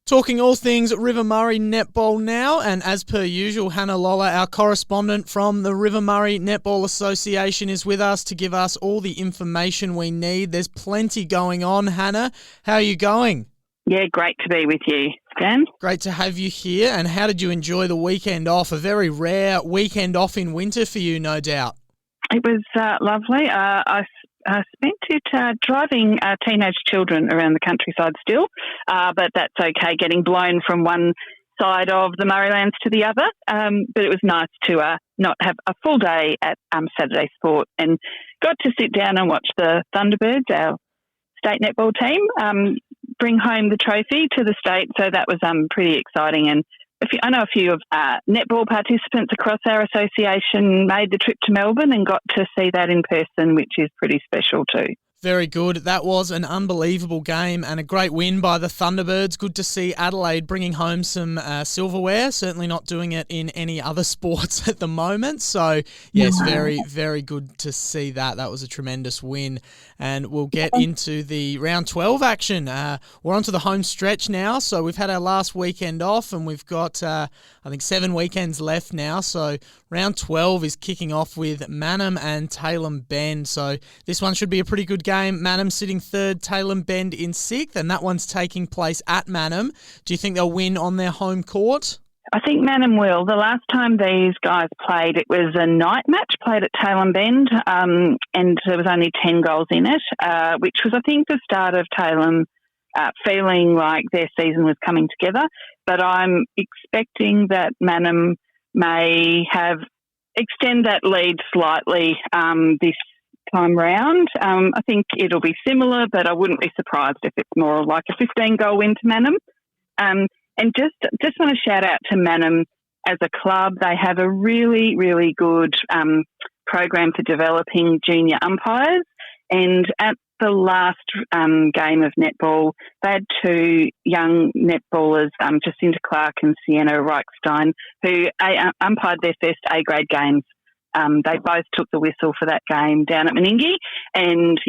Talking all things River Murray Netball now, and as per usual, Hannah Loller, our correspondent from the River Murray Netball Association, is with us to give us all the information we need. There's plenty going on. Hannah, how are you going? Yeah, great to be with you, Dan. Great to have you here. And how did you enjoy the weekend off? A very rare weekend off in winter for you, no doubt. It was lovely. I spent it driving teenage children around the countryside still, but that's okay, getting blown from one side of the Murraylands to the other. But it was nice to not have a full day at Saturday sport, and got to sit down and watch the Thunderbirds, our state netball team, bring home the trophy to the state. So that was pretty exciting. And I know a few of netball participants across our association made the trip to Melbourne and got to see that in person, which is pretty special too. Very good. That was an unbelievable game and a great win by the Thunderbirds. Good to see Adelaide bringing home some silverware. Certainly not doing it in any other sports at the moment. So, yes, very, very good to see that. That was a tremendous win. And we'll get into the round 12 action. We're on to the home stretch now. So we've had our last weekend off and we've got, 7 weekends left now. So round 12 is kicking off with Mannum and Tailem Bend. So this one should be a pretty good game. Mannum sitting third, Tailem Bend in sixth, and that one's taking place at Mannum. Do you think they'll win on their home court? I think Mannum will. The last time these guys played, it was a night match played at Tailem Bend, and there was only 10 goals in it, which was, I think, the start of Tailem feeling like their season was coming together. But I'm expecting that Mannum may extend that lead slightly this time round. I think it'll be similar, but I wouldn't be surprised if it's more like a 15-goal win to Mannum. And just want to shout out to Mannum as a club. They have a really, really good program for developing junior umpires. And at the last game of netball, they had 2 young netballers, Jacinta Clark and Sienna Reichstein, who umpired their first A-grade games. They both took the whistle for that game down at Meningie. And,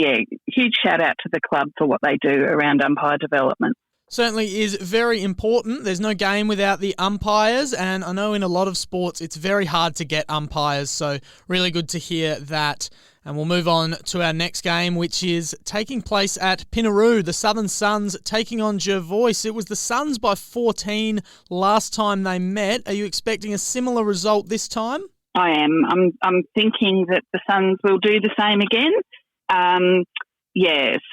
huge shout-out to the club for what they do around umpire development. Certainly is very important. There's no game without the umpires, and I know in a lot of sports it's very hard to get umpires, so really good to hear that. And we'll move on to our next game, which is taking place at Pinaroo. The Southern Suns taking on Jervois. It was the Suns by 14 last time they met. Are you expecting a similar result this time? I am. I'm thinking that the Suns will do the same again.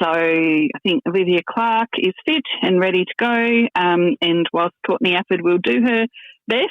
So I think Olivia Clark is fit and ready to go, and whilst Courtney Afford will do her best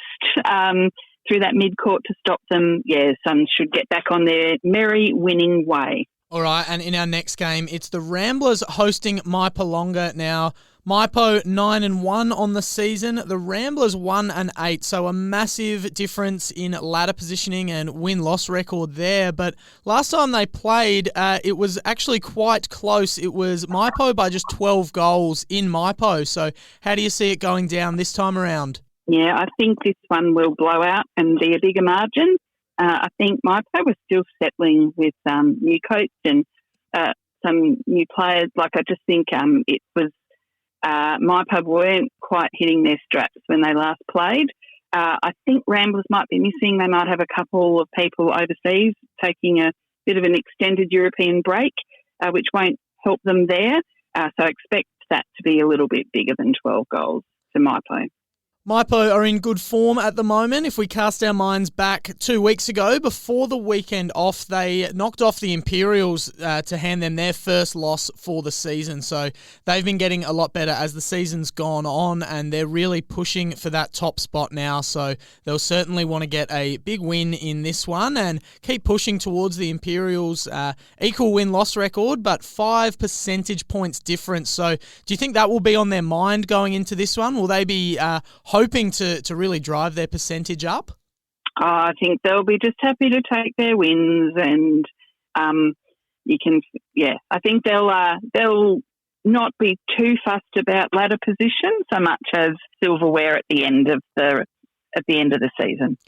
through that mid-court to stop them, Suns should get back on their merry winning way. All right, and in our next game, it's the Ramblers hosting Maipolonga. Now, Maipo 9-1 on the season, the Ramblers 1-8, so a massive difference in ladder positioning and win-loss record there. But last time they played, it was actually quite close. It was Maipo by just 12 goals in Maipo. So how do you see it going down this time around? Yeah, I think this one will blow out and be a bigger margin. I think Maipo was still settling with new coach and some new players. I just think it was Maipo weren't quite hitting their straps when they last played. I think Ramblers might be missing. They might have a couple of people overseas taking a bit of an extended European break, which won't help them there. So expect that to be a little bit bigger than 12 goals for Maipo. Maipo are in good form at the moment. If we cast our minds back 2 weeks ago, before the weekend off, they knocked off the Imperials to hand them their first loss for the season. So they've been getting a lot better as the season's gone on, and they're really pushing for that top spot now. So they'll certainly want to get a big win in this one and keep pushing towards the Imperials' equal win-loss record, but 5 percentage points difference. So do you think that will be on their mind going into this one? Will they be hoping to really drive their percentage up? I think they'll be just happy to take their wins, and I think they'll not be too fussed about ladder position so much as silverware at the end of the season.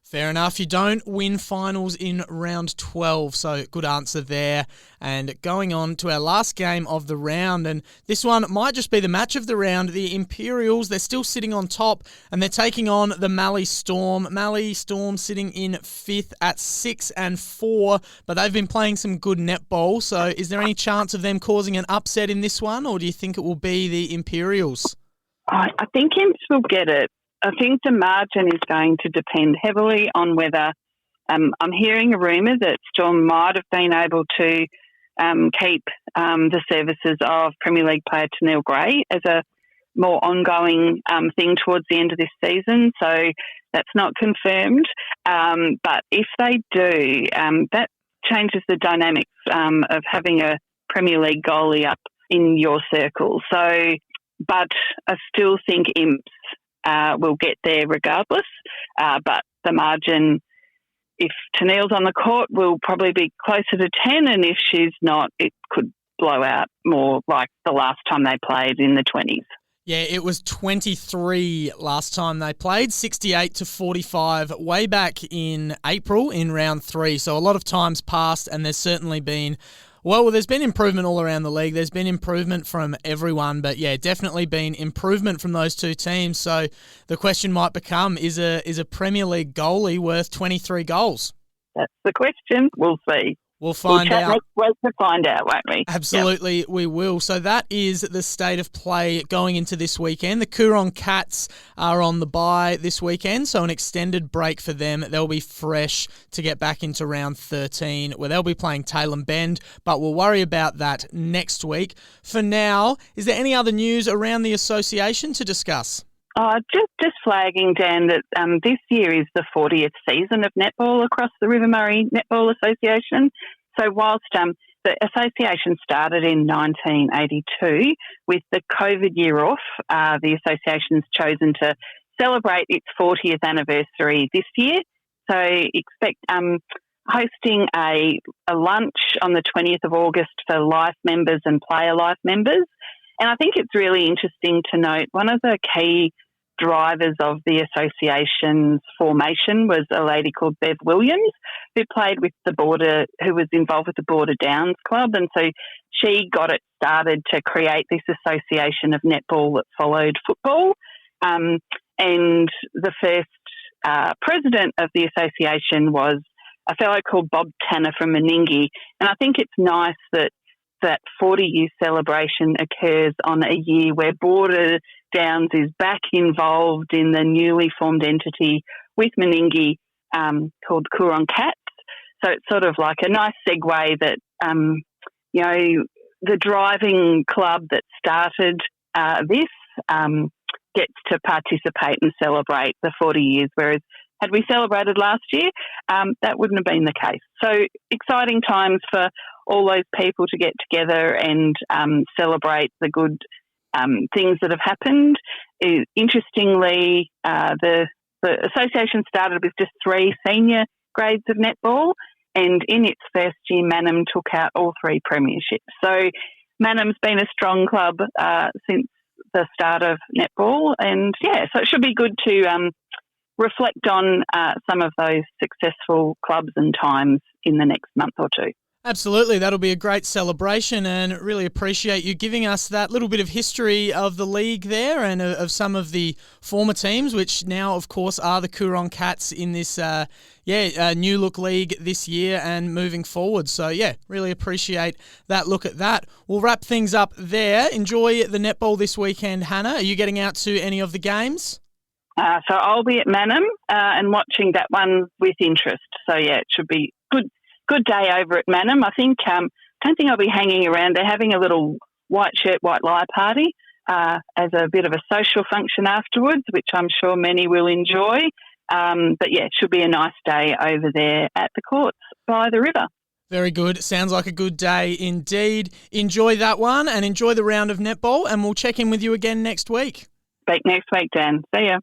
Fair enough. You don't win finals in round 12, so good answer there. And going on to our last game of the round, and this one might just be the match of the round. The Imperials, they're still sitting on top, and they're taking on the Mallee Storm. Mallee Storm sitting in 5th at 6-4, but they've been playing some good netball. So is there any chance of them causing an upset in this one, or do you think it will be the Imperials? I think Imps will get it. I think the margin is going to depend heavily on whether I'm hearing a rumour that Storm might have been able to keep the services of Premier League player Tennille Gray as a more ongoing thing towards the end of this season. So that's not confirmed. But if they do, that changes the dynamics of having a Premier League goalie up in your circle. So, but I still think Imps will get there regardless, but the margin, if Tennille's on the court, will probably be closer to 10, and if she's not, it could blow out more like the last time they played in the 20s. Yeah, it was 23 last time they played, 68-45, way back in April in round 3. So a lot of time's passed, and there's certainly been... Well, there's been improvement all around the league. There's been improvement from everyone, but yeah, definitely been improvement from those two teams. So the question might become, is a Premier League goalie worth 23 goals? That's the question. We'll see. We'll find out. Next week to find out, won't we? Absolutely, we will. So that is the state of play going into this weekend. The Coorong Cats are on the bye this weekend, so an extended break for them. They'll be fresh to get back into round 13, where they'll be playing Tailem Bend, but we'll worry about that next week. For now, is there any other news around the association to discuss? Just flagging, Dan, that this year is the 40th season of netball across the River Murray Netball Association. So whilst the association started in 1982, with the COVID year off, the association's chosen to celebrate its 40th anniversary this year. So expect hosting a lunch on the 20th of August for life members and player life members. And I think it's really interesting to note one of the key drivers of the association's formation was a lady called Bev Williams, who played with the Border, who was involved with the Border Downs Club. And so she got it started to create this association of netball that followed football. And the first president of the association was a fellow called Bob Tanner from Meningie. And I think it's nice that 40-year celebration occurs on a year where Border Downs is back involved in the newly formed entity with Meningie called Coorong Cats. So it's sort of like a nice segue that, the driving club that started this gets to participate and celebrate the 40 years, whereas had we celebrated last year, that wouldn't have been the case. So exciting times for all those people to get together and celebrate the good things that have happened. Interestingly, the association started with just 3 senior grades of netball, and in its first year, Mannum took out all 3 premierships. So Mannum's been a strong club since the start of netball, and so it should be good to reflect on some of those successful clubs and times in the next month or two. Absolutely, that'll be a great celebration, and really appreciate you giving us that little bit of history of the league there and of some of the former teams, which now, of course, are the Coorong Cats in this new look league this year and moving forward. So, really appreciate that look at that. We'll wrap things up there. Enjoy the netball this weekend, Hannah. Are you getting out to any of the games? So I'll be at Mannum and watching that one with interest. So, it should be good day over at Mannum. I think don't think I'll be hanging around. They're having a little white shirt, white lie party as a bit of a social function afterwards, which I'm sure many will enjoy. But it should be a nice day over there at the courts by the river. Very good. Sounds like a good day indeed. Enjoy that one and enjoy the round of netball, and we'll check in with you again next week. Back next week, Dan. See ya.